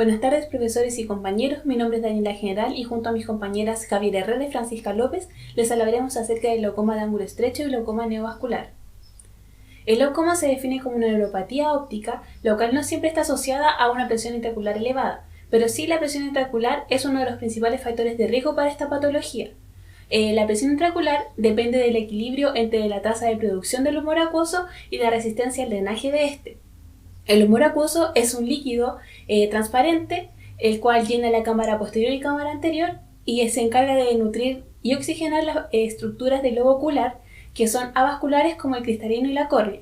Buenas tardes, profesores y compañeros. Mi nombre es Daniela General y junto a mis compañeras Javier Herrera y Francisca López les hablaremos acerca del glaucoma de ángulo estrecho y glaucoma neovascular. El glaucoma se define como una neuropatía óptica, lo cual no siempre está asociada a una presión intraocular elevada, pero sí la presión intraocular es uno de los principales factores de riesgo para esta patología. La presión intraocular depende del equilibrio entre la tasa de producción del humor acuoso y la resistencia al drenaje de este. El humor acuoso es un líquido transparente, el cual llena la cámara posterior y cámara anterior y se encarga de nutrir y oxigenar las estructuras del globo ocular, que son avasculares como el cristalino y la córnea.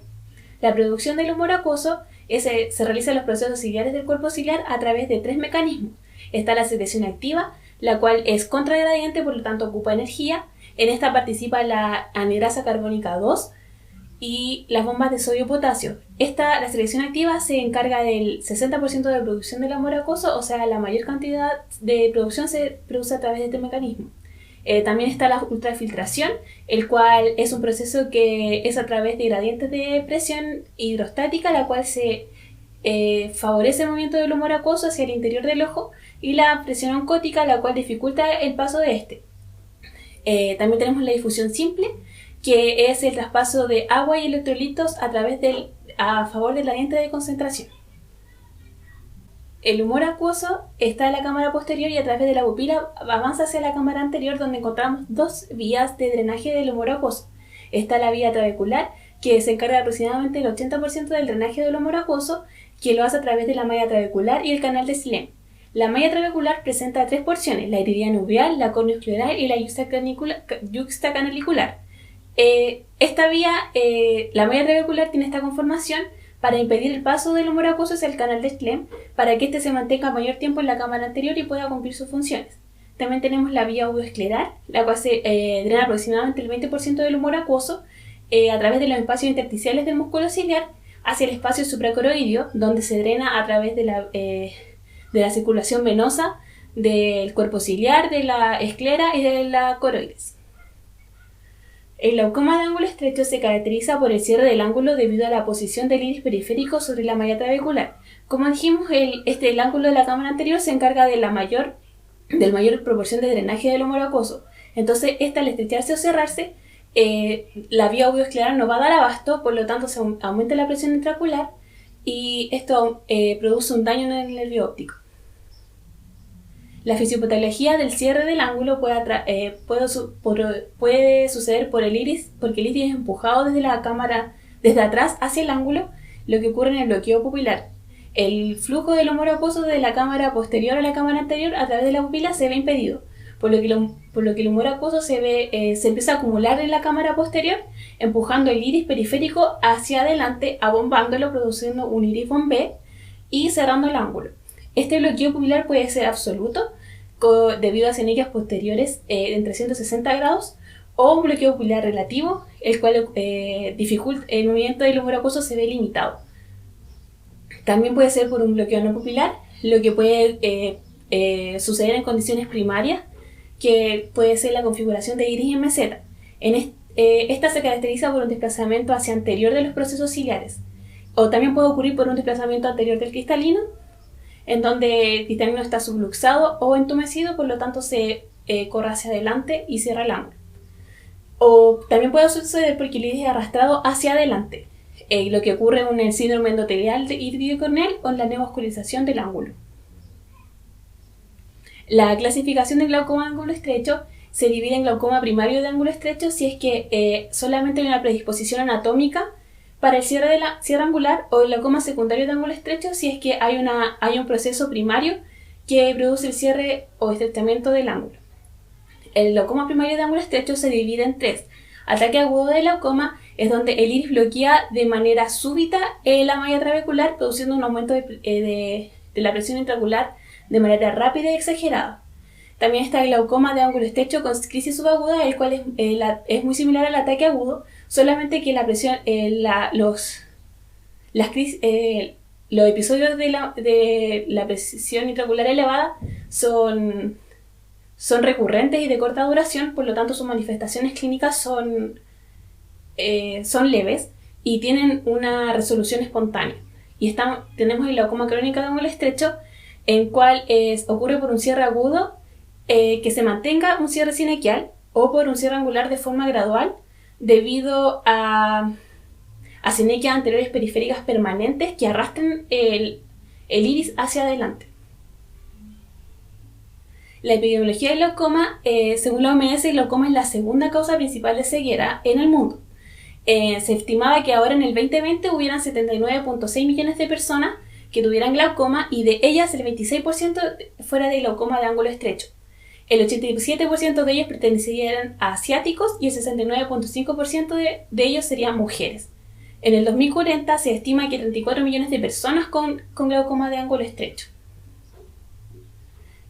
La producción del humor acuoso se realiza en los procesos ciliares del cuerpo ciliar a través de tres mecanismos. Está la secreción activa, la cual es contragradiente, por lo tanto ocupa energía. En esta participa la anhidrasa carbónica 2 y las bombas de sodio-potasio. La secreción activa se encarga del 60% de la producción del humor acuoso, o sea, la mayor cantidad de producción se produce a través de este mecanismo. También está la ultrafiltración, el cual es un proceso que es a través de gradientes de presión hidrostática, la cual se favorece el movimiento del humor acuoso hacia el interior del ojo, y la presión oncótica, la cual dificulta el paso de este. También tenemos la difusión simple, que es el traspaso de agua y electrolitos a favor del gradiente de concentración. El humor acuoso está en la cámara posterior y a través de la pupila avanza hacia la cámara anterior, donde encontramos dos vías de drenaje del humor acuoso. Está la vía trabecular, que se encarga aproximadamente del 80% del drenaje del humor acuoso, que lo hace a través de la malla trabecular y el canal de Silén. La malla trabecular presenta tres porciones: la iridiana uveal, la corneoescleral y la yuxtacanalicular. Esta vía, la malla trabecular, tiene esta conformación para impedir el paso del humor acuoso hacia el canal de Schlemm, para que éste se mantenga mayor tiempo en la cámara anterior y pueda cumplir sus funciones. También tenemos la vía uveoescleral, la cual se drena aproximadamente el 20% del humor acuoso a través de los espacios intersticiales del músculo ciliar hacia el espacio supracoroideo, donde se drena a través de la circulación venosa del cuerpo ciliar, de la esclera y de la coroides. El glaucoma de ángulo estrecho se caracteriza por el cierre del ángulo debido a la posición del iris periférico sobre la malla trabecular. Como dijimos, el ángulo de la cámara anterior se encarga de la mayor proporción de drenaje del humor acuoso. Entonces, al estrecharse o cerrarse, la vía uveoescleral no va a dar abasto, por lo tanto se aumenta la presión intraocular y esto produce un daño en el nervio óptico. La fisiopatología del cierre del ángulo puede suceder porque el iris es empujado desde atrás hacia el ángulo, lo que ocurre en el bloqueo pupilar. El flujo del humor acuoso de la cámara posterior a la cámara anterior a través de la pupila se ve impedido, por lo que el humor acuoso se empieza a acumular en la cámara posterior, empujando el iris periférico hacia adelante, abombándolo, produciendo un iris bombé y cerrando el ángulo. Este bloqueo pupilar puede ser absoluto debido a cenequias posteriores en 360 grados o un bloqueo pupilar relativo, el cual dificulta el movimiento del humor acuoso, se ve limitado. También puede ser por un bloqueo no pupilar, lo que puede suceder en condiciones primarias, que puede ser la configuración de iris en meseta. Esta se caracteriza por un desplazamiento hacia anterior de los procesos ciliares, o también puede ocurrir por un desplazamiento anterior del cristalino, en donde el cristalino está subluxado o entumecido, por lo tanto se corre hacia adelante y cierra el ángulo. O también puede suceder porque el iris es arrastrado hacia adelante, lo que ocurre en el síndrome endotelial iridocorneal o en la neovascularización del ángulo. La clasificación del glaucoma de ángulo estrecho se divide en glaucoma primario de ángulo estrecho si es que solamente hay una predisposición anatómica para el cierre angular, o el glaucoma secundario de ángulo estrecho si es que hay un proceso primario que produce el cierre o estrechamiento del ángulo. El glaucoma primario de ángulo estrecho se divide en tres. Ataque agudo de glaucoma es donde el iris bloquea de manera súbita la malla trabecular, produciendo un aumento de la presión intraocular de manera rápida y exagerada. También está el glaucoma de ángulo estrecho con crisis subaguda, el cual es muy similar al ataque agudo, solamente que la presión, los episodios de la presión intraocular elevada son recurrentes y de corta duración, por lo tanto sus manifestaciones clínicas son leves y tienen una resolución espontánea. Y tenemos el glaucoma crónico de ángulo estrecho, en cual ocurre por un cierre agudo que se mantenga un cierre sinequial o por un cierre angular de forma gradual debido a sinequias anteriores periféricas permanentes que arrastren el iris hacia adelante. La epidemiología del glaucoma, según la OMS, el glaucoma es la segunda causa principal de ceguera en el mundo. Se estimaba que ahora en el 2020 hubieran 79.6 millones de personas que tuvieran glaucoma y de ellas el 26% fuera de glaucoma de ángulo estrecho. El 87% de ellos pertenecieran a asiáticos y el 69.5% de ellos serían mujeres. En el 2040 se estima que 34 millones de personas con glaucoma de ángulo estrecho.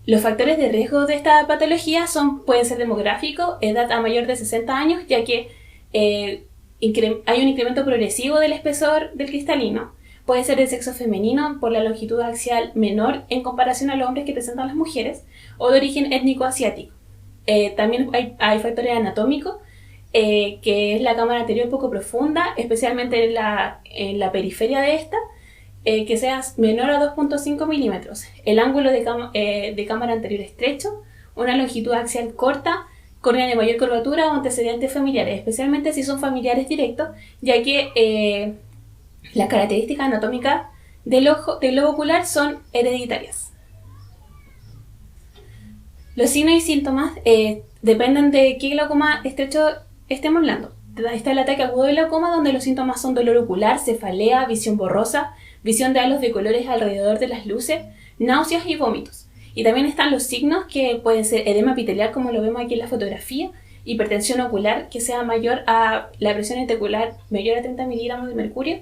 Los factores de riesgo de esta patología pueden ser demográficos, edad a mayor de 60 años, ya que hay un incremento progresivo del espesor del cristalino. Puede ser de sexo femenino por la longitud axial menor en comparación a los hombres que presentan las mujeres, o de origen étnico asiático. También hay factores anatómicos, que es la cámara anterior poco profunda, especialmente en la periferia de esta, que sea menor a 2.5 milímetros, el ángulo de cámara anterior estrecho, una longitud axial corta, córnea de mayor curvatura o antecedentes familiares, especialmente si son familiares directos, ya que las características anatómicas del globo ocular son hereditarias. Los signos y síntomas dependen de qué glaucoma estrecho estemos hablando. Está el ataque agudo del glaucoma, donde los síntomas son dolor ocular, cefalea, visión borrosa, visión de halos de colores alrededor de las luces, náuseas y vómitos. Y también están los signos que pueden ser edema epitelial, como lo vemos aquí en la fotografía, hipertensión ocular, que sea mayor a la presión intraocular mayor a 30 miligramos de mercurio,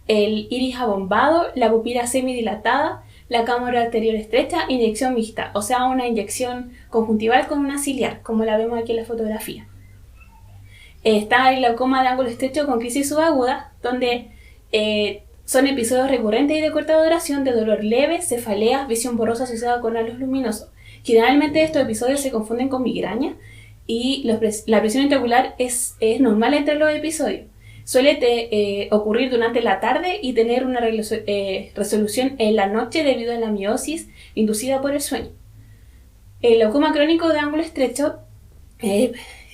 el iris abombado, la pupila semidilatada, la cámara arterial estrecha, inyección mixta, o sea, una inyección conjuntival con una ciliar, como la vemos aquí en la fotografía. Está el glaucoma de ángulo estrecho con crisis subaguda, donde son episodios recurrentes y de corta duración de dolor leve, cefaleas, visión borrosa asociada con halos luminosos. Generalmente estos episodios se confunden con migraña y la presión intraocular es normal entre los episodios. Suele ocurrir durante la tarde y tener una resolución en la noche debido a la miosis inducida por el sueño. El glaucoma crónico de ángulo estrecho,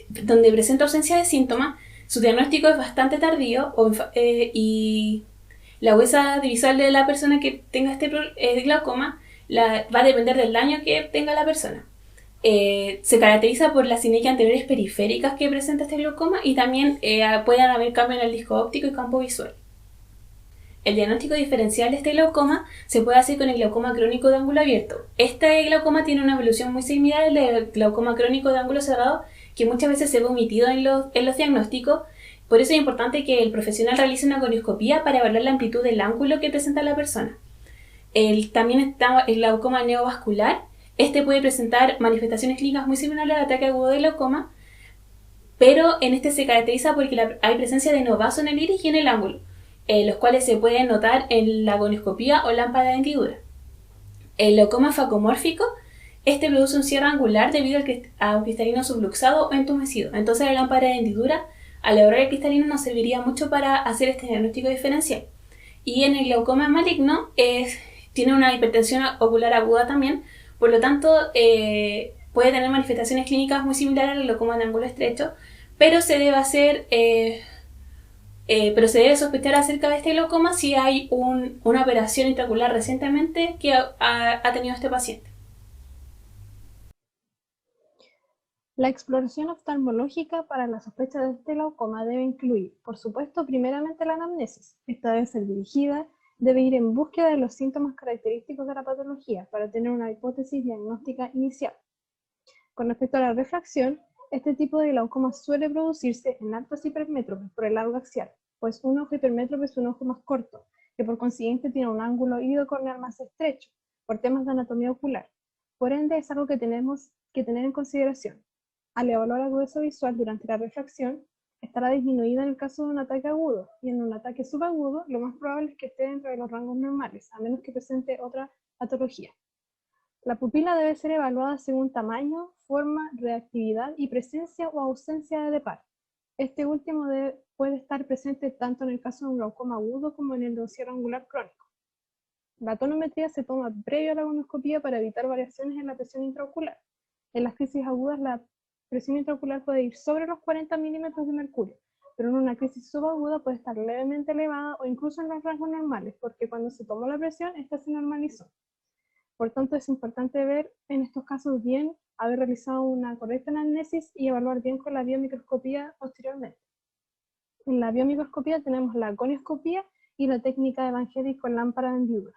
donde presenta ausencia de síntomas, su diagnóstico es bastante tardío y la huesa visual de la persona que tenga este glaucoma va a depender del daño que tenga la persona. Se caracteriza por las sinequias anteriores periféricas que presenta este glaucoma y también pueden haber cambios en el disco óptico y campo visual. El diagnóstico diferencial de este glaucoma se puede hacer con el glaucoma crónico de ángulo abierto. Este glaucoma tiene una evolución muy similar al del glaucoma crónico de ángulo cerrado, que muchas veces se ve omitido en los diagnósticos. Por eso es importante que el profesional realice una conioscopía para evaluar la amplitud del ángulo que presenta la persona. También está el glaucoma neovascular. Este puede presentar manifestaciones clínicas muy similares al ataque agudo de glaucoma, pero en este se caracteriza porque hay presencia de novaso en el iris y en el ángulo, los cuales se pueden notar en la gonioscopía o lámpara de hendidura. El glaucoma facomórfico, este produce un cierre angular debido a un cristalino subluxado o entumecido. Entonces la lámpara de hendidura, al elaborar el cristalino, nos serviría mucho para hacer este diagnóstico diferencial. Y en el glaucoma maligno tiene una hipertensión ocular aguda también, por lo tanto puede tener manifestaciones clínicas muy similares al glaucoma de ángulo estrecho, pero se debe sospechar acerca de este glaucoma si hay una operación intraocular recientemente que ha tenido este paciente. La exploración oftalmológica para la sospecha de este glaucoma debe incluir, por supuesto, primeramente la anamnesis. Esta debe ser dirigida, debe ir en búsqueda de los síntomas característicos de la patología para tener una hipótesis diagnóstica inicial. Con respecto a la refracción, este tipo de glaucoma suele producirse en altos hipermétropes por el largo axial, pues un ojo hipermétrope es un ojo más corto, que por consiguiente tiene un ángulo iridocorneal más estrecho, por temas de anatomía ocular. Por ende, es algo que tenemos que tener en consideración. Al evaluar el grueso visual durante la refracción, estará disminuida en el caso de un ataque agudo, y en un ataque subagudo, lo más probable es que esté dentro de los rangos normales, a menos que presente otra patología. La pupila debe ser evaluada según tamaño, forma, reactividad y presencia o ausencia de DEPAR. Este último puede estar presente tanto en el caso de un glaucoma agudo como en el de un cierre angular crónico. La tonometría se toma previo a la gonioscopía para evitar variaciones en la presión intraocular. En las crisis agudas, la presión intraocular puede ir sobre los 40 milímetros de mercurio, pero en una crisis subaguda puede estar levemente elevada o incluso en los rangos normales, porque cuando se tomó la presión, esta se normalizó. Por tanto, es importante ver en estos casos bien, haber realizado una correcta anamnesis y evaluar bien con la biomicroscopía posteriormente. En la biomicroscopía tenemos la gonioscopía y la técnica de Evangelisch con lámpara de hendidura.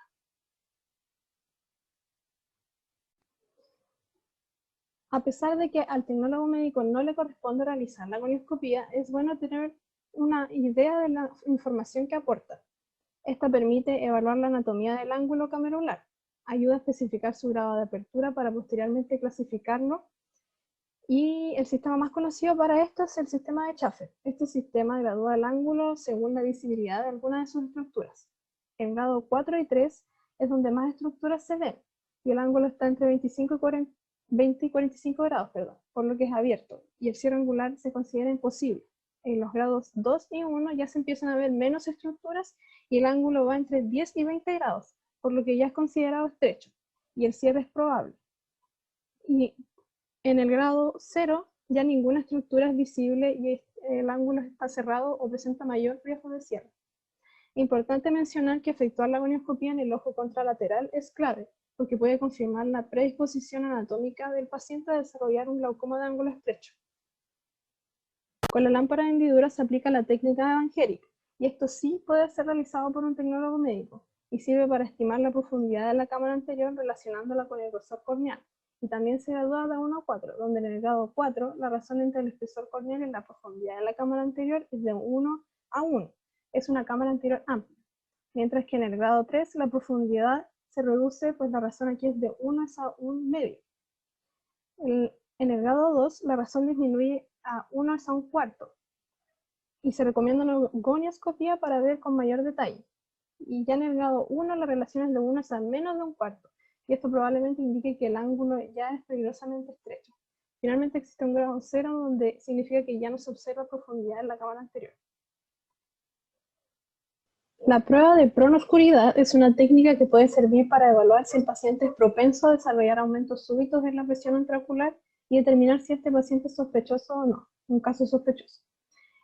A pesar de que al tecnólogo médico no le corresponde realizar la gonioscopía, es bueno tener una idea de la información que aporta. Esta permite evaluar la anatomía del ángulo camerular, ayuda a especificar su grado de apertura para posteriormente clasificarlo, y el sistema más conocido para esto es el sistema de Schaffer. Este sistema gradúa el ángulo según la visibilidad de algunas de sus estructuras. En grado 4 y 3 es donde más estructuras se ven, y el ángulo está entre 20 y 45 grados, por lo que es abierto, y el cierre angular se considera imposible. En los grados 2 y 1 ya se empiezan a ver menos estructuras y el ángulo va entre 10 y 20 grados, por lo que ya es considerado estrecho, y el cierre es probable. Y en el grado 0 ya ninguna estructura es visible y el ángulo está cerrado o presenta mayor riesgo de cierre. Importante mencionar que efectuar la gonioscopía en el ojo contralateral es clave, porque puede confirmar la predisposición anatómica del paciente a desarrollar un glaucoma de ángulo estrecho. Con la lámpara de hendidura se aplica la técnica de Evangelisch, y esto sí puede ser realizado por un tecnólogo médico, y sirve para estimar la profundidad de la cámara anterior relacionándola con el grosor corneal, y también se gradúa de 1 a 4, donde en el grado 4 la razón entre el espesor corneal y la profundidad de la cámara anterior es de 1 a 1, es una cámara anterior amplia, mientras que en el grado 3 la profundidad se reduce, pues la razón aquí es de 1 a 1 medio. En el grado 2 la razón disminuye a 1 a 1 cuarto, y se recomienda una gonioscopía para ver con mayor detalle. Y ya en el grado 1 la relación es de 1 a menos de un cuarto, y esto probablemente indique que el ángulo ya es peligrosamente estrecho. Finalmente existe un grado 0 donde significa que ya no se observa profundidad en la cámara anterior. La prueba de pronoscuridad es una técnica que puede servir para evaluar si el paciente es propenso a desarrollar aumentos súbitos en la presión intraocular y determinar si este paciente es sospechoso o no, un caso sospechoso.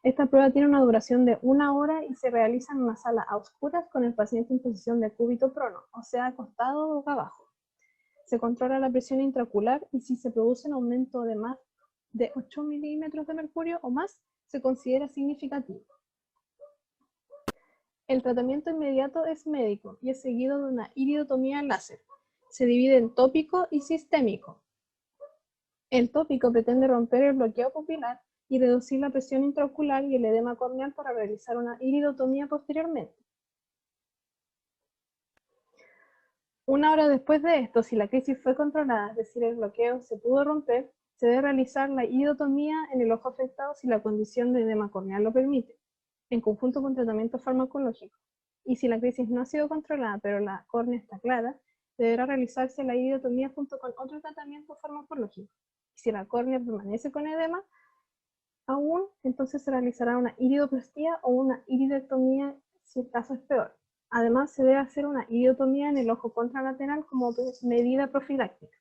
Esta prueba tiene una duración de 1 hora y se realiza en una sala a oscuras con el paciente en posición de cúbito prono, o sea, acostado o boca abajo. Se controla la presión intraocular y si se produce un aumento de más de 8 milímetros de mercurio o más, se considera significativo. El tratamiento inmediato es médico y es seguido de una iridotomía láser. Se divide en tópico y sistémico. El tópico pretende romper el bloqueo pupilar y reducir la presión intraocular y el edema corneal para realizar una iridotomía posteriormente. 1 hora después de esto, si la crisis fue controlada, es decir, el bloqueo se pudo romper, se debe realizar la iridotomía en el ojo afectado si la condición de edema corneal lo permite, en conjunto con tratamiento farmacológico. Y si la crisis no ha sido controlada, pero la córnea está clara, deberá realizarse la iridotomía junto con otro tratamiento farmacológico. Y si la córnea permanece con edema, aún, entonces se realizará una iridoplastía o una iridectomía si el caso es peor. Además, se debe hacer una iridotomía en el ojo contralateral como medida profiláctica.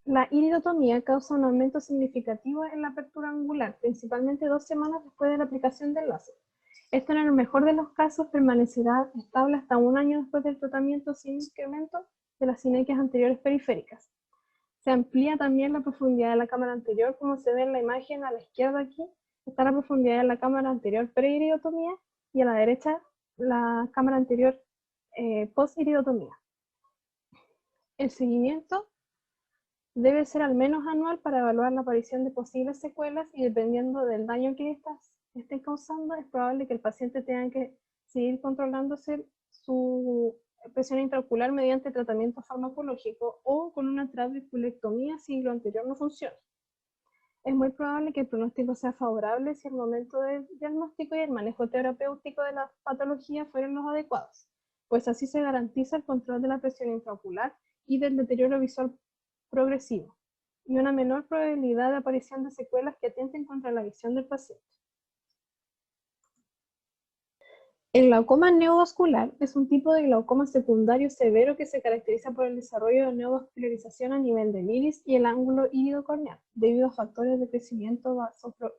La iridotomía causa un aumento significativo en la apertura angular, principalmente 2 semanas después de la aplicación del láser. Esto en el mejor de los casos permanecerá estable hasta 1 año después del tratamiento sin incremento de las sinequias anteriores periféricas. Se amplía también la profundidad de la cámara anterior, como se ve en la imagen a la izquierda aquí, está la profundidad de la cámara anterior pre-iridotomía y a la derecha la cámara anterior post-iridotomía. El seguimiento debe ser al menos anual para evaluar la aparición de posibles secuelas y dependiendo del daño que esté causando, es probable que el paciente tenga que seguir controlándose su presión intraocular mediante tratamiento farmacológico o con una trabeculectomía si lo anterior no funciona. Es muy probable que el pronóstico sea favorable si el momento del diagnóstico y el manejo terapéutico de la patología fueron los adecuados, pues así se garantiza el control de la presión intraocular y del deterioro visual progresivo, y una menor probabilidad de aparición de secuelas que atenten contra la visión del paciente. El glaucoma neovascular es un tipo de glaucoma secundario severo que se caracteriza por el desarrollo de neovascularización a nivel del iris y el ángulo iridocorneal, debido a factores de crecimiento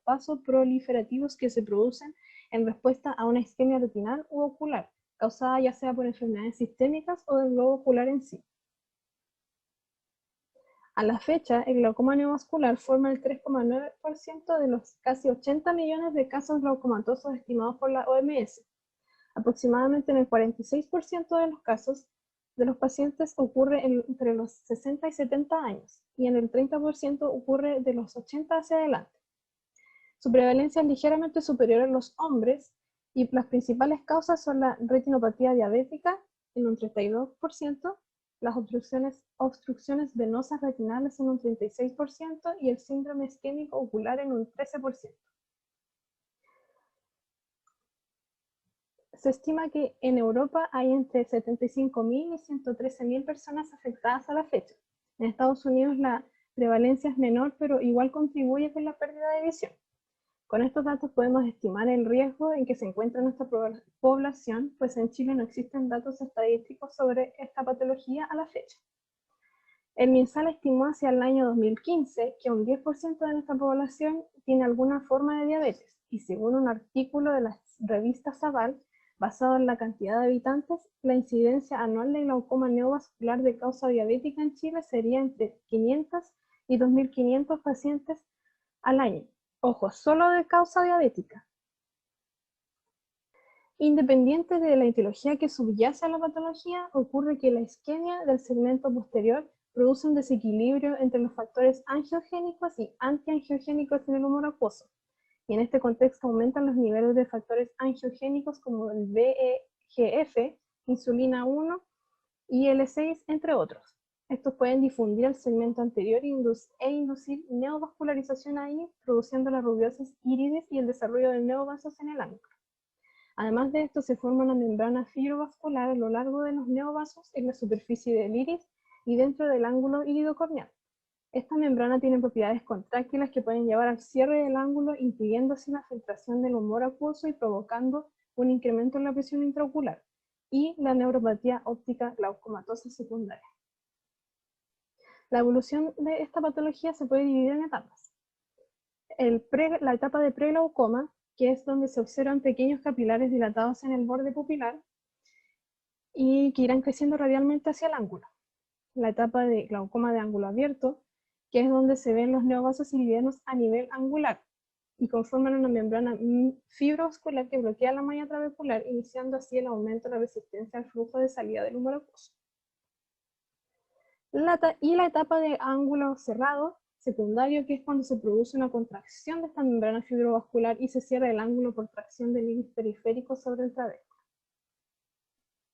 vasoproliferativos que se producen en respuesta a una isquemia retinal u ocular, causada ya sea por enfermedades sistémicas o del globo ocular en sí. A la fecha, el glaucoma neovascular forma el 3,9% de los casi 80 millones de casos glaucomatosos estimados por la OMS. Aproximadamente en el 46% de los casos de los pacientes ocurre entre los 60 y 70 años y en el 30% ocurre de los 80 hacia adelante. Su prevalencia es ligeramente superior en los hombres y las principales causas son la retinopatía diabética en un 32%, las obstrucciones venosas retinales en un 36% y el síndrome isquémico ocular en un 13%. Se estima que en Europa hay entre 75.000 y 113.000 personas afectadas a la fecha. En Estados Unidos la prevalencia es menor, pero igual contribuye con la pérdida de visión. Con estos datos podemos estimar el riesgo en que se encuentra nuestra población, pues en Chile no existen datos estadísticos sobre esta patología a la fecha. El MinSal estimó hacia el año 2015 que un 10% de nuestra población tiene alguna forma de diabetes, y según un artículo de la revista Zaval, basado en la cantidad de habitantes, la incidencia anual de glaucoma neovascular de causa diabética en Chile sería entre 500 y 2.500 pacientes al año. Ojo, solo de causa diabética. Independiente de la etiología que subyace a la patología, ocurre que la isquemia del segmento posterior produce un desequilibrio entre los factores angiogénicos y antiangiogénicos en el humor acuoso. Y en este contexto aumentan los niveles de factores angiogénicos como el VEGF, insulina 1 y L6, entre otros. Estos pueden difundir el segmento anterior e inducir neovascularización ahí, produciendo la rubiosis iridis y el desarrollo de neovasos en el ángulo. Además de esto, se forma una membrana fibrovascular a lo largo de los neovasos en la superficie del iris y dentro del ángulo iridocorneal. Esta membrana tiene propiedades contráctiles que pueden llevar al cierre del ángulo, impidiendo así la filtración del humor acuoso y provocando un incremento en la presión intraocular y la neuropatía óptica glaucomatosa secundaria. La evolución de esta patología se puede dividir en etapas. La etapa de preglaucoma, que es donde se observan pequeños capilares dilatados en el borde pupilar y que irán creciendo radialmente hacia el ángulo. La etapa de glaucoma de ángulo abierto, que es donde se ven los neovasos iridianos a nivel angular y conforman una membrana fibrovascular que bloquea la malla trabecular, iniciando así el aumento de la resistencia al flujo de salida del humor acuoso. Y la etapa de ángulo cerrado secundario, que es cuando se produce una contracción de esta membrana fibrovascular y se cierra el ángulo por tracción del iris periférico sobre el trabéculo.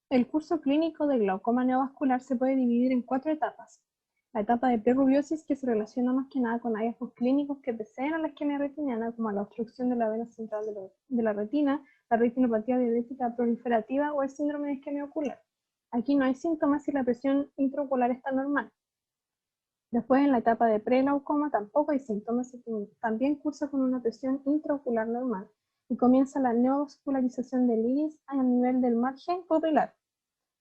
El curso clínico del glaucoma neovascular se puede dividir en 4 etapas. La etapa de prerubiosis, que se relaciona más que nada con hallazgos clínicos que preceden a la isquemia retiniana, como la obstrucción de la vena central de la retina, la retinopatía diabética proliferativa o el síndrome de isquemia ocular. Aquí no hay síntomas y la presión intraocular está normal. Después, en la etapa de preglaucoma tampoco hay síntomas y también cursa con una presión intraocular normal y comienza la neovascularización del iris a nivel del margen pupilar,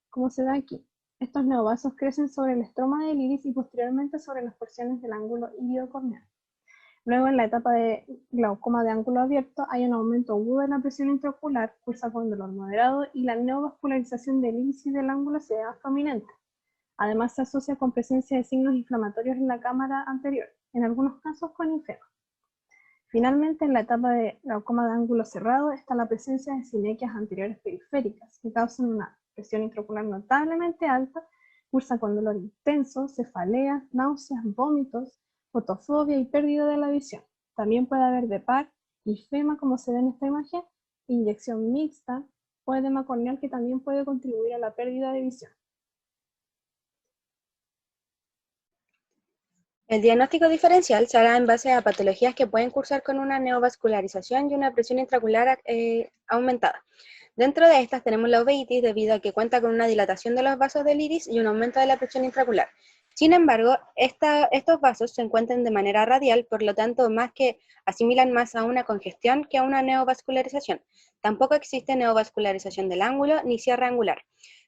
como se ve aquí. Estos neovasos crecen sobre el estroma del iris y posteriormente sobre las porciones del ángulo iridocorneal. Luego, en la etapa de glaucoma de ángulo abierto, hay un aumento agudo de la presión intraocular, cursa con dolor moderado y la neovascularización del iris y del ángulo se ve más prominente. Además, se asocia con presencia de signos inflamatorios en la cámara anterior, en algunos casos con linfema. Finalmente, en la etapa de glaucoma de ángulo cerrado está la presencia de sinequias anteriores periféricas, que causan una presión intraocular notablemente alta, cursa con dolor intenso, cefaleas, náuseas, vómitos, fotofobia y pérdida de la visión. También puede haber DEPAC, ifema, como se ve en esta imagen, inyección mixta o edema corneal, que también puede contribuir a la pérdida de visión. El diagnóstico diferencial se hará en base a patologías que pueden cursar con una neovascularización y una presión intraocular aumentada. Dentro de estas tenemos la uveitis, debido a que cuenta con una dilatación de los vasos del iris y un aumento de la presión intraocular. Sin embargo, estos vasos se encuentran de manera radial, por lo tanto, asimilan más a una congestión que a una neovascularización. Tampoco existe neovascularización del ángulo ni cierre angular.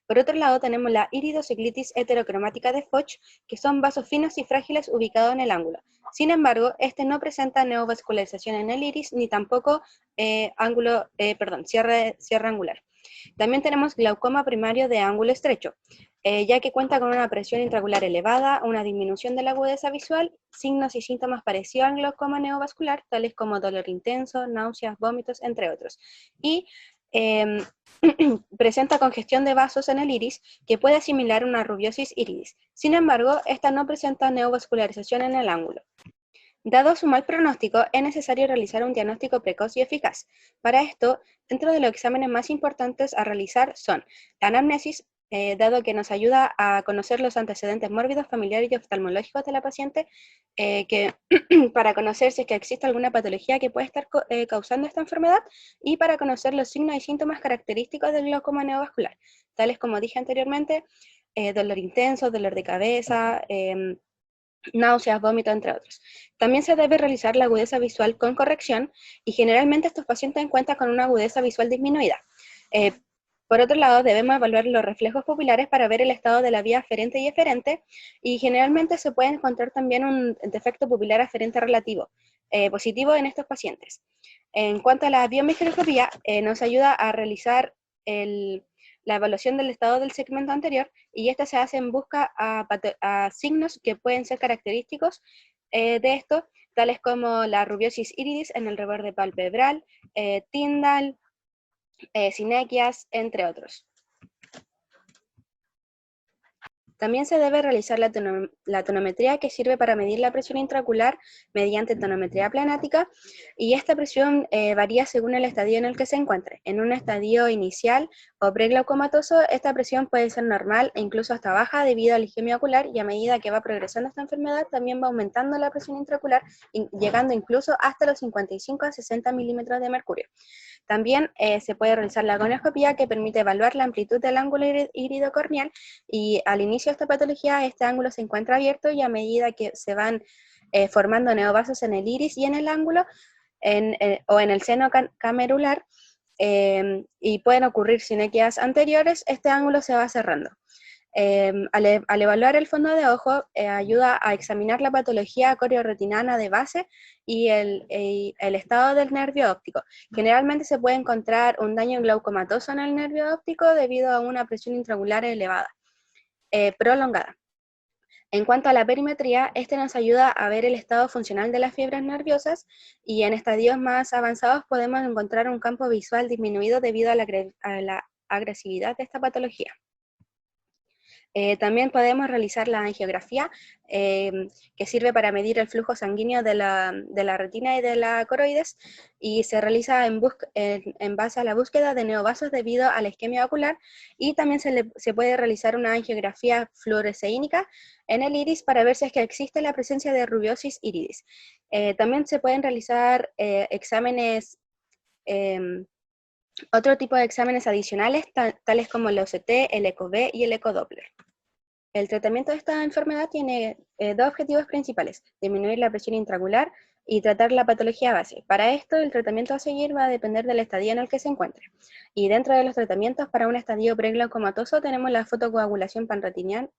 Por otro lado, tenemos la iridociclitis heterocromática de Foch, que son vasos finos y frágiles ubicados en el ángulo. Sin embargo, este no presenta neovascularización en el iris, ni tampoco cierre angular. También tenemos glaucoma primario de ángulo estrecho, ya que cuenta con una presión intraocular elevada, una disminución de la agudeza visual, signos y síntomas parecidos al glaucoma neovascular, tales como dolor intenso, náuseas, vómitos, entre otros. Y presenta congestión de vasos en el iris, que puede asimilar una rubiosis iridis. Sin embargo, esta no presenta neovascularización en el ángulo. Dado su mal pronóstico, es necesario realizar un diagnóstico precoz y eficaz. Para esto, dentro de los exámenes más importantes a realizar son la anamnesis, dado que nos ayuda a conocer los antecedentes mórbidos, familiares y oftalmológicos de la paciente, para conocer si es que existe alguna patología que puede estar causando esta enfermedad, y para conocer los signos y síntomas característicos del glaucoma neovascular, tales como dije anteriormente, dolor intenso, dolor de cabeza, náuseas, vómitos, entre otros. También se debe realizar la agudeza visual con corrección, y generalmente estos pacientes cuentan con una agudeza visual disminuida. Por otro lado, debemos evaluar los reflejos pupilares para ver el estado de la vía aferente y eferente, y generalmente se puede encontrar también un defecto pupilar aferente relativo positivo en estos pacientes. En cuanto a la biomicroscopía, nos ayuda a realizar la evaluación del estado del segmento anterior, y esta se hace en busca a signos que pueden ser característicos de esto, tales como la rubiosis iridis en el reborde palpebral, Tyndall, sinequias, entre otros. También se debe realizar la tonometría, que sirve para medir la presión intraocular mediante tonometría plenática, y esta presión varía según el estadio en el que se encuentre. En un estadio inicial o preglaucomatoso, esta presión puede ser normal e incluso hasta baja debido a la isquemia ocular, y a medida que va progresando esta enfermedad también va aumentando la presión intraocular, llegando incluso hasta los 55 a 60 milímetros de mercurio. También se puede realizar la gonioscopía, que permite evaluar la amplitud del ángulo iridocorneal, y al inicio de esta patología este ángulo se encuentra abierto, y a medida que se van formando neovasos en el iris y en el ángulo o en el seno camerular, y pueden ocurrir sinequias anteriores, este ángulo se va cerrando. Al evaluar el fondo de ojo, ayuda a examinar la patología corioretinana de base y el estado del nervio óptico. Generalmente se puede encontrar un daño glaucomatoso en el nervio óptico debido a una presión intraocular elevada, prolongada. En cuanto a la perimetría, este nos ayuda a ver el estado funcional de las fibras nerviosas, y en estadios más avanzados podemos encontrar un campo visual disminuido debido a la agresividad de esta patología. También podemos realizar la angiografía, que sirve para medir el flujo sanguíneo de la retina y de la coroides, y se realiza en base a la búsqueda de neovasos debido a la isquemia ocular, y también se puede realizar una angiografía fluoresceínica en el iris para ver si es que existe la presencia de rubiosis iridis. También se pueden realizar exámenes, otro tipo de exámenes adicionales, tales como el OCT, el ECO-B y el ECO-Doppler. El tratamiento de esta enfermedad tiene dos objetivos principales: disminuir la presión intraocular y tratar la patología base. Para esto, el tratamiento a seguir va a depender del estadio en el que se encuentre. Y dentro de los tratamientos para un estadio preglaucomatoso tenemos la fotocoagulación panretiniana,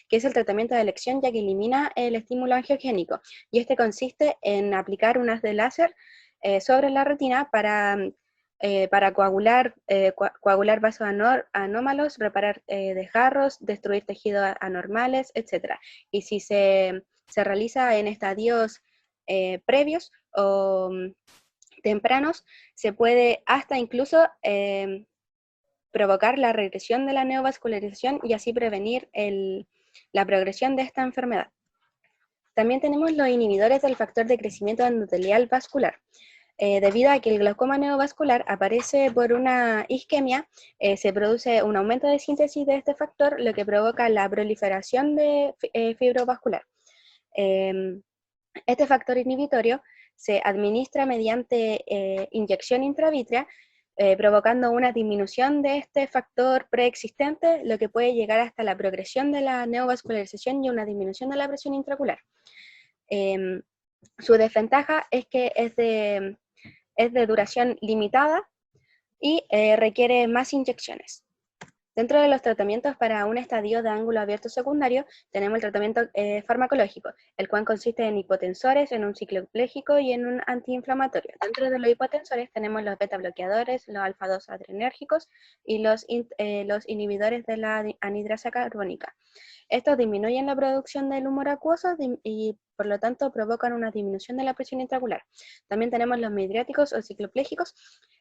que es el tratamiento de elección, ya que elimina el estímulo angiogénico. Y este consiste en aplicar un haz de láser sobre la retina para coagular vasos anómalos, reparar desgarros, destruir tejidos anormales, etc. Y si se realiza en estadios previos o tempranos, se puede hasta incluso provocar la regresión de la neovascularización, y así prevenir la progresión de esta enfermedad. También tenemos los inhibidores del factor de crecimiento endotelial vascular. Debido a que el glaucoma neovascular aparece por una isquemia, se produce un aumento de síntesis de este factor, lo que provoca la proliferación de fibrovascular. Este factor inhibitorio se administra mediante inyección intravítrea, provocando una disminución de este factor preexistente, lo que puede llegar hasta la progresión de la neovascularización y una disminución de la presión intraocular. Su desventaja es que es de duración limitada y requiere más inyecciones. Dentro de los tratamientos para un estadio de ángulo abierto secundario, tenemos el tratamiento farmacológico, el cual consiste en hipotensores, en un ciclopléjico y en un antiinflamatorio. Dentro de los hipotensores tenemos los beta bloqueadores, los alfa-2 adrenérgicos y los inhibidores de la anhidrasa carbónica. Estos disminuyen la producción del humor acuoso y por lo tanto provocan una disminución de la presión intraocular. También tenemos los midriáticos o cicloplégicos,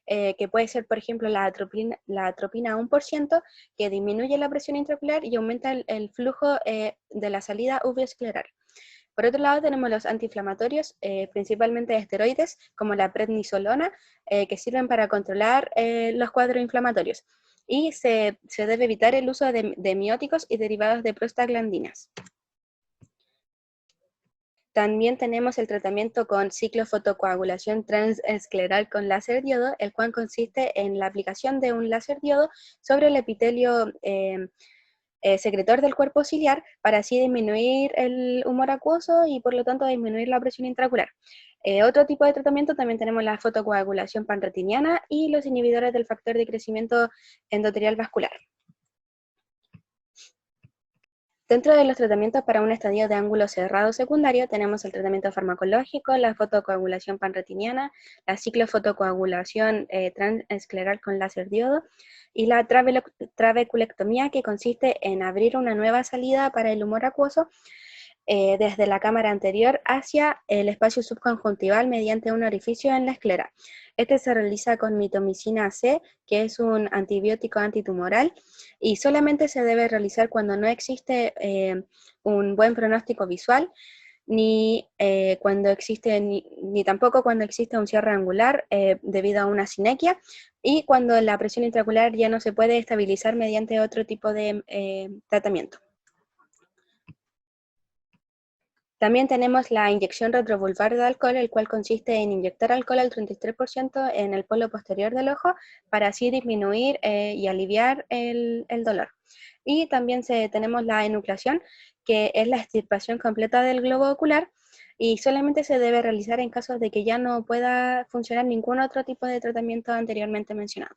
que puede ser, por ejemplo, la atropina 1%, que disminuye la presión intraocular y aumenta el flujo de la salida uveoscleral. Por otro lado, tenemos los antiinflamatorios, principalmente esteroides, como la prednisolona, que sirven para controlar los cuadros inflamatorios. Y se debe evitar el uso de mióticos y derivados de prostaglandinas. También tenemos el tratamiento con ciclofotocoagulación transescleral con láser diodo, el cual consiste en la aplicación de un láser diodo sobre el epitelio secretor del cuerpo ciliar para así disminuir el humor acuoso y por lo tanto disminuir la presión intraocular. Otro tipo de tratamiento también tenemos la fotocoagulación panretiniana y los inhibidores del factor de crecimiento endotelial vascular. Dentro de los tratamientos para un estadio de ángulo cerrado secundario tenemos el tratamiento farmacológico, la fotocoagulación panretiniana, la ciclofotocoagulación transescleral con láser diodo y la trabeculectomía, que consiste en abrir una nueva salida para el humor acuoso desde la cámara anterior hacia el espacio subconjuntival mediante un orificio en la esclera. Este se realiza con mitomicina C, que es un antibiótico antitumoral, y solamente se debe realizar cuando no existe un buen pronóstico visual, ni tampoco cuando existe un cierre angular debido a una sinequia, y cuando la presión intraocular ya no se puede estabilizar mediante otro tipo de tratamiento. También tenemos la inyección retrovulvar de alcohol, el cual consiste en inyectar alcohol al 33% en el polo posterior del ojo para así disminuir y aliviar el dolor. Y también tenemos la enucleación, que es la extirpación completa del globo ocular y solamente se debe realizar en casos de que ya no pueda funcionar ningún otro tipo de tratamiento anteriormente mencionado.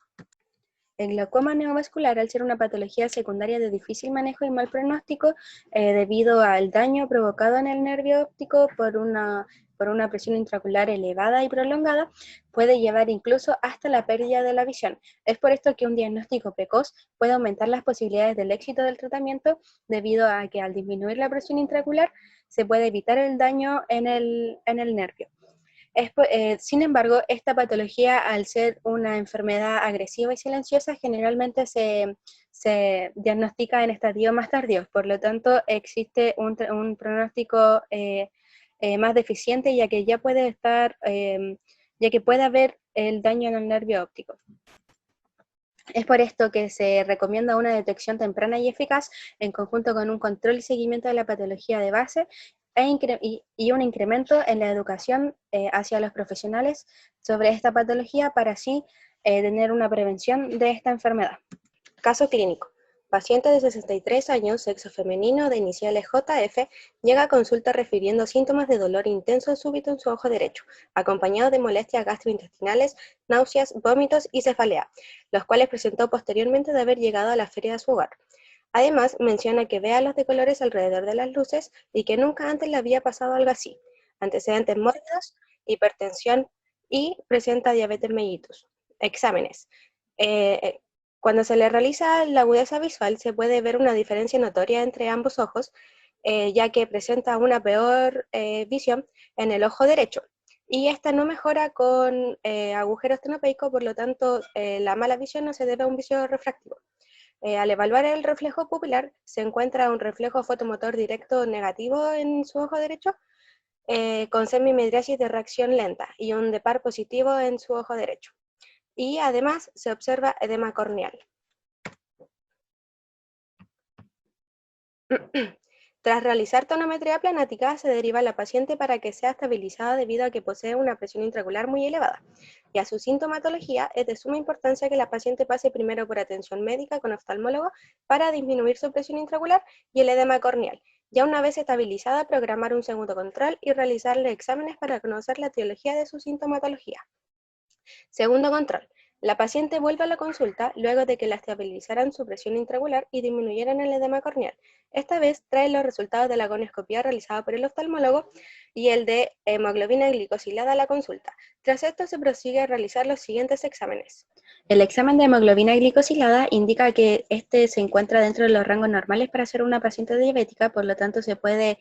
El glaucoma neovascular, al ser una patología secundaria de difícil manejo y mal pronóstico, debido al daño provocado en el nervio óptico por una presión intraocular elevada y prolongada, puede llevar incluso hasta la pérdida de la visión. Es por esto que un diagnóstico precoz puede aumentar las posibilidades del éxito del tratamiento, debido a que al disminuir la presión intraocular se puede evitar el daño en el nervio. Sin embargo, esta patología, al ser una enfermedad agresiva y silenciosa, generalmente se diagnostica en estadios más tardíos. Por lo tanto, existe un pronóstico más deficiente, ya que ya puede haber el daño en el nervio óptico. Es por esto que se recomienda una detección temprana y eficaz en conjunto con un control y seguimiento de la patología de base y un incremento en la educación hacia los profesionales sobre esta patología para así tener una prevención de esta enfermedad. Caso clínico. Paciente de 63 años, sexo femenino, de iniciales JF, llega a consulta refiriendo síntomas de dolor intenso súbito en su ojo derecho, acompañado de molestias gastrointestinales, náuseas, vómitos y cefalea, los cuales presentó posteriormente de haber llegado a la feria de su hogar. Además, menciona que ve halos de colores alrededor de las luces y que nunca antes le había pasado algo así. Antecedentes mórbidos, hipertensión y presenta diabetes mellitus. Exámenes. Cuando se le realiza la agudeza visual, se puede ver una diferencia notoria entre ambos ojos, ya que presenta una peor visión en el ojo derecho. Y esta no mejora con agujero estenopeico, por lo tanto, la mala visión no se debe a un vicio refractivo. Al evaluar el reflejo pupilar, se encuentra un reflejo fotomotor directo negativo en su ojo derecho, con semimidriasis de reacción lenta y un DEPAR positivo en su ojo derecho. Y además se observa edema corneal. Tras realizar tonometría planática, se deriva a la paciente para que sea estabilizada debido a que posee una presión intraocular muy elevada. Y a su sintomatología, es de suma importancia que la paciente pase primero por atención médica con oftalmólogo para disminuir su presión intraocular y el edema corneal. Ya una vez estabilizada, programar un segundo control y realizarle exámenes para conocer la etiología de su sintomatología. Segundo control. La paciente vuelve a la consulta luego de que la estabilizaran su presión intraocular y disminuyeran el edema corneal. Esta vez trae los resultados de la gonioscopía realizada por el oftalmólogo y el de hemoglobina glicosilada a la consulta. Tras esto se prosigue a realizar los siguientes exámenes. El examen de hemoglobina glicosilada indica que este se encuentra dentro de los rangos normales para ser una paciente diabética, por lo tanto se puede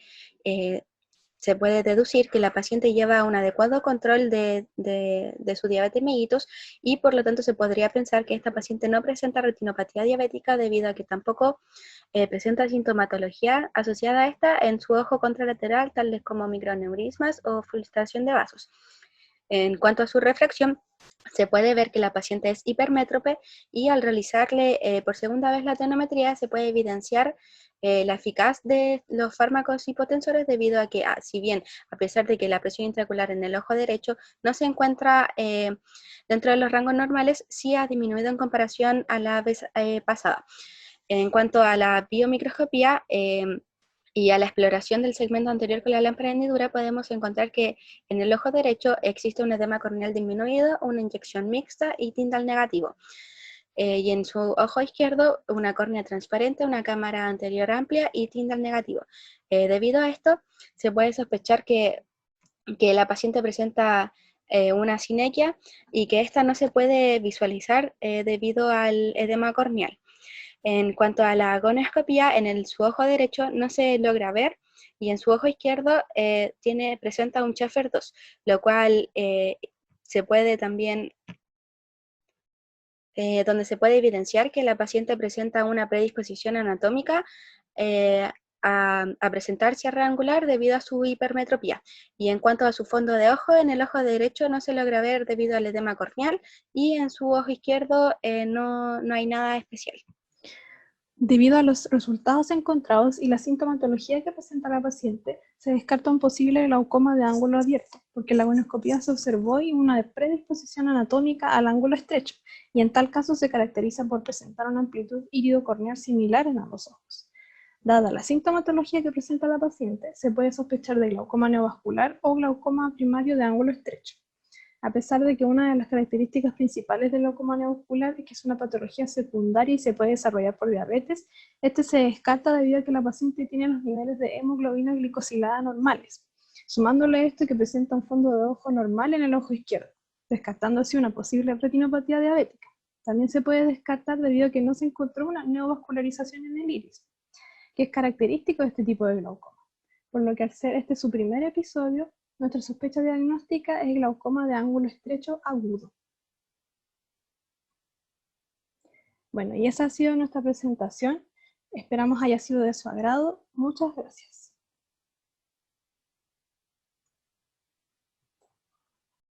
deducir que la paciente lleva un adecuado control de su diabetes mellitus y por lo tanto se podría pensar que esta paciente no presenta retinopatía diabética debido a que tampoco presenta sintomatología asociada a esta en su ojo contralateral, tales como microneurismas o filtración de vasos. En cuanto a su refracción, se puede ver que la paciente es hipermétrope y al realizarle por segunda vez la tonometría se puede evidenciar la eficaz de los fármacos hipotensores debido a que, si bien a pesar de que la presión intraocular en el ojo derecho no se encuentra dentro de los rangos normales, sí ha disminuido en comparación a la vez pasada. En cuanto a la biomicroscopía, y a la exploración del segmento anterior con la lámpara de hendidura, podemos encontrar que en el ojo derecho existe un edema corneal disminuido, una inyección mixta y tindal negativo. Y en su ojo izquierdo, una córnea transparente, una cámara anterior amplia y tindal negativo. Debido a esto, se puede sospechar que la paciente presenta una sinequia y que esta no se puede visualizar debido al edema corneal. En cuanto a la gonioscopía, su ojo derecho no se logra ver y en su ojo izquierdo presenta un Schaffer 2, lo cual se puede también, donde se puede evidenciar que la paciente presenta una predisposición anatómica a presentar cierre angular debido a su hipermetropía. Y en cuanto a su fondo de ojo, en el ojo derecho no se logra ver debido al edema corneal y en su ojo izquierdo no hay nada especial. Debido a los resultados encontrados y la sintomatología que presenta la paciente, se descarta un posible glaucoma de ángulo abierto, porque la gonioscopía se observó y una predisposición anatómica al ángulo estrecho, y en tal caso se caracteriza por presentar una amplitud irido-corneal similar en ambos ojos. Dada la sintomatología que presenta la paciente, se puede sospechar de glaucoma neovascular o glaucoma primario de ángulo estrecho. A pesar de que una de las características principales del glaucoma neovascular es que es una patología secundaria y se puede desarrollar por diabetes, este se descarta debido a que la paciente tiene los niveles de hemoglobina glicosilada normales, sumándole esto que presenta un fondo de ojo normal en el ojo izquierdo, descartando así una posible retinopatía diabética. También se puede descartar debido a que no se encontró una neovascularización en el iris, que es característico de este tipo de glaucoma, por lo que al ser este su primer episodio, nuestra sospecha diagnóstica es glaucoma de ángulo estrecho agudo. Bueno, y esa ha sido nuestra presentación. Esperamos haya sido de su agrado. Muchas gracias.